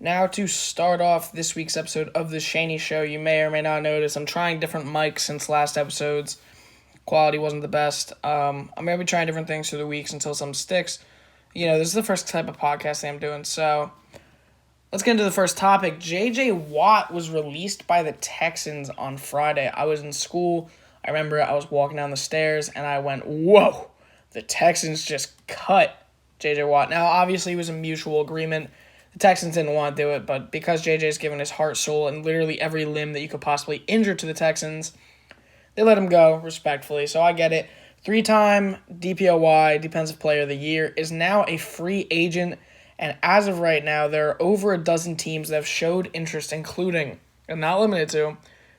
Now, to start off this week's episode of the Shaney Show, you may or may not notice I'm trying different mics since last episode's quality wasn't the best. I'm going to be trying different things through the weeks until some sticks. This is the first type of podcast that I'm doing, so let's get into the first topic. J.J. Watt was released by the Texans on Friday. I was in school. I remember I was walking down the stairs, and I went, whoa, the Texans just cut J.J. Watt. Now, obviously, it was a mutual agreement. The Texans didn't want to do it, but because JJ's given his heart, soul, and literally every limb that you could possibly injure to the Texans, they let him go respectfully. So I get it. 3-time DPOY, Defensive Player of the Year, is now a free agent. And as of right now, there are over a dozen teams that have showed interest, including, and not limited to,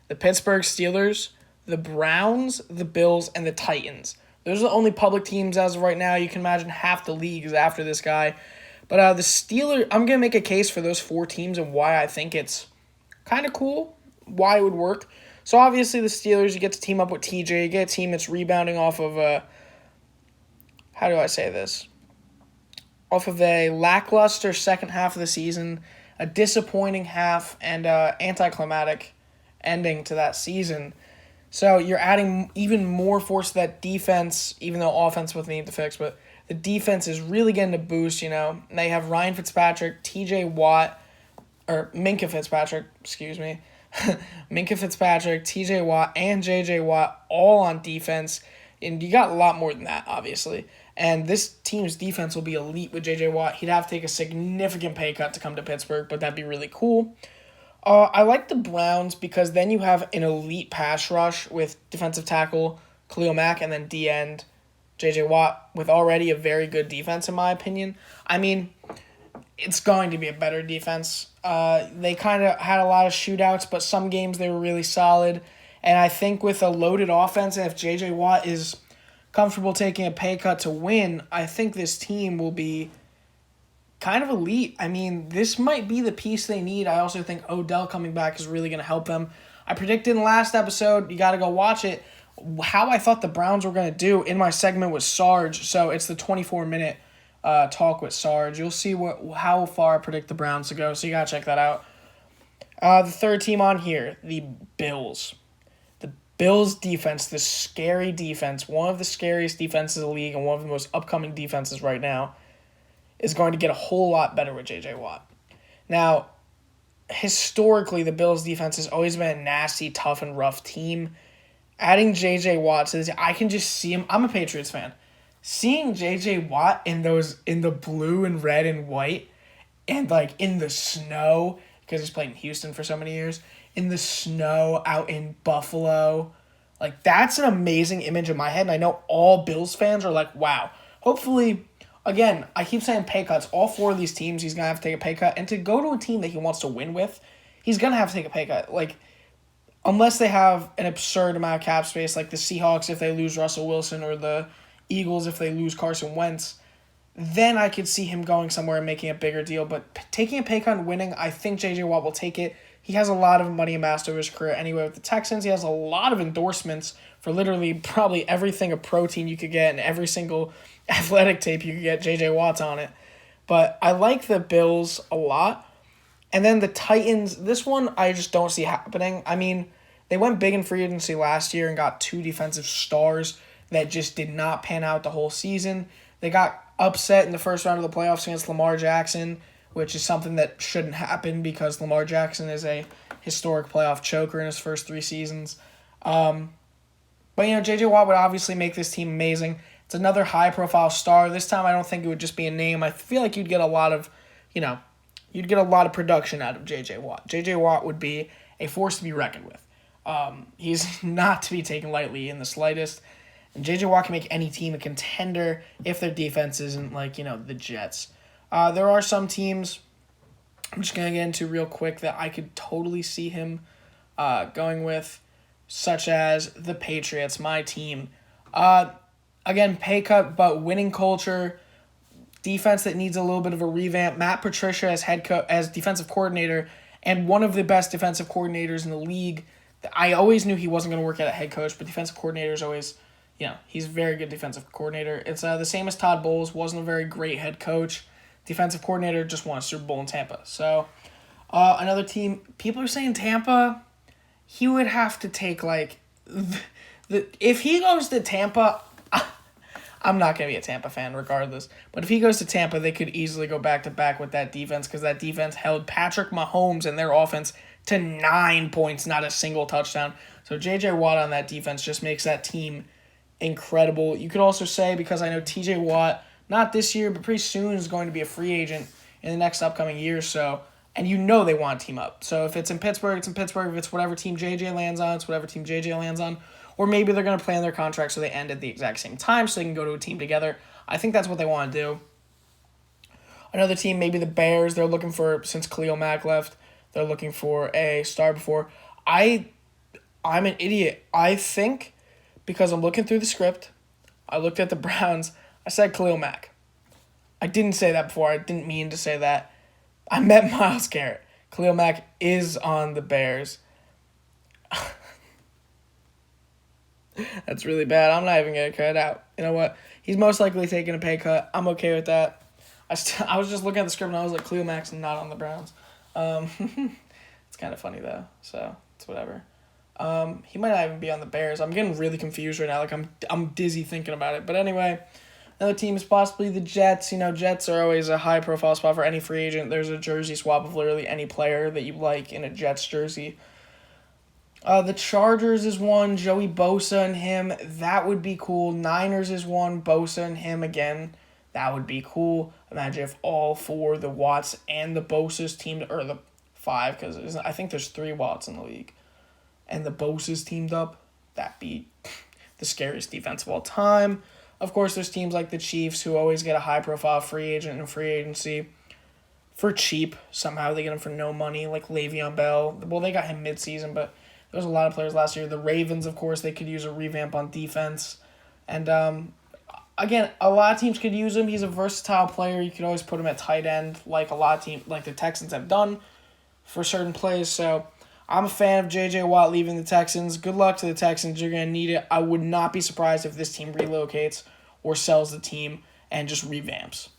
the Pittsburgh Steelers, the Browns, the Bills, and the Titans. Those are the only public teams as of right now. You can imagine half the league is after this guy. But the Steelers, I'm going to make a case for those four teams and why I think it's kind of cool, why it would work. So obviously the Steelers, you get to team up with TJ, you get a team that's rebounding off of how do I say this? Off of a lackluster second half of the season, a disappointing half, and anticlimactic ending to that season. So you're adding even more force to that defense, even though offense would need to fix, but the defense is really getting a boost, And they have Ryan Fitzpatrick, Minka Fitzpatrick, Minka Fitzpatrick, TJ Watt, and JJ Watt all on defense. And you got a lot more than that, obviously. And this team's defense will be elite with JJ Watt. He'd have to take a significant pay cut to come to Pittsburgh, but that'd be really cool. I like the Browns because then you have an elite pass rush with defensive tackle Khalil Mack and then D-end J.J. Watt with already a very good defense, in my opinion. I mean, it's going to be a better defense. They kind of had a lot of shootouts, but some games they were really solid. And I think with a loaded offense, and if J.J. Watt is comfortable taking a pay cut to win, I think this team will be kind of elite. I mean, this might be the piece they need. I also think Odell coming back is really going to help them. I predicted in the last episode, you got to go watch it, how I thought the Browns were going to do in my segment with Sarge. So it's the 24-minute talk with Sarge. You'll see how far I predict the Browns to go, so you got to check that out. The third team on here, the Bills. The Bills defense, the scary defense, one of the scariest defenses in the league and one of the most upcoming defenses right now, is going to get a whole lot better with J.J. Watt. Now, historically, the Bills defense has always been a nasty, tough, and rough team. Adding J.J. Watt to this, I can just see him. I'm a Patriots fan. Seeing J.J. Watt in the blue and red and white and, in the snow, because he's played in Houston for so many years, in the snow out in Buffalo, that's an amazing image in my head, and I know all Bills fans are like, wow. Hopefully, again, I keep saying pay cuts. All four of these teams, he's going to have to take a pay cut, and to go to a team that he wants to win with, he's going to have to take a pay cut. Unless they have an absurd amount of cap space, like the Seahawks if they lose Russell Wilson or the Eagles if they lose Carson Wentz, then I could see him going somewhere and making a bigger deal. But taking a pay cut and winning, I think J.J. Watt will take it. He has a lot of money amassed over his career anyway with the Texans. He has a lot of endorsements for literally probably everything a protein you could get and every single athletic tape you could get, J.J. Watt's on it. But I like the Bills a lot. And then the Titans, this one I just don't see happening. I mean, they went big in free agency last year and got 2 defensive stars that just did not pan out the whole season. They got upset in the first round of the playoffs against Lamar Jackson, which is something that shouldn't happen because Lamar Jackson is a historic playoff choker in his first 3 seasons. But J.J. Watt would obviously make this team amazing. It's another high-profile star. This time I don't think it would just be a name. I feel like you'd get a lot of production out of J.J. Watt. J.J. Watt would be a force to be reckoned with. He's not to be taken lightly in the slightest. And J.J. Watt can make any team a contender if their defense isn't the Jets. There are some teams I'm just going to get into real quick that I could totally see him going with, such as the Patriots, my team. Again, pay cut, but winning culture, defense that needs a little bit of a revamp. Matt Patricia as defensive coordinator and one of the best defensive coordinators in the league. I always knew he wasn't going to work out a head coach, but defensive coordinator is always, he's a very good defensive coordinator. It's the same as Todd Bowles, wasn't a very great head coach. Defensive coordinator, just won a Super Bowl in Tampa. So Another team, people are saying Tampa. He would have to take, like, if he goes to Tampa, I'm not going to be a Tampa fan regardless. But if he goes to Tampa, they could easily go back-to-back with that defense because that defense held Patrick Mahomes and their offense to 9 points, not a single touchdown. So J.J. Watt on that defense just makes that team incredible. You could also say, because I know T.J. Watt, not this year, but pretty soon is going to be a free agent in the next upcoming year or so. And you know they want to team up. So if it's in Pittsburgh, it's in Pittsburgh. If it's whatever team JJ lands on, it's whatever team JJ lands on. Or maybe they're going to plan their contract so they end at the exact same time so they can go to a team together. I think that's what they want to do. Another team, maybe the Bears, they're looking for, since Khalil Mack left, they're looking for a star before. I'm an idiot. I think, because I'm looking through the script, I looked at the Browns, I said Khalil Mack. I didn't say that before. I didn't mean to say that. I meant Myles Garrett. Khalil Mack is on the Bears. That's really bad. I'm not even going to cut it out. You know what? He's most likely taking a pay cut. I'm okay with that. I was just looking at the script and I was like, Khalil Mack's not on the Browns. It's kind of funny though, so it's whatever. He might not even be on the Bears. I'm getting really confused right now. Like I'm dizzy thinking about it. But anyway, another team is possibly the Jets. You know, Jets are always a high-profile spot for any free agent. There's a jersey swap of literally any player that you like in a Jets jersey. The Chargers is one. Joey Bosa and him. That would be cool. Niners is one. Bosa and him again. That would be cool. Imagine if all four, the Watts and the Bosa's teamed, or the five, because I think there's 3 Watts in the league, and the Bosa's teamed up. That'd be the scariest defense of all time. Of course, there's teams like the Chiefs who always get a high-profile free agent in free agency for cheap. Somehow they get him for no money, like Le'Veon Bell. Well, they got him mid-season, but there was a lot of players last year. The Ravens, of course, they could use a revamp on defense. And, again, a lot of teams could use him. He's a versatile player. You could always put him at tight end, like a lot of teams, like the Texans have done for certain plays. So I'm a fan of J.J. Watt leaving the Texans. Good luck to the Texans. You're going to need it. I would not be surprised if this team relocates or sells the team and just revamps.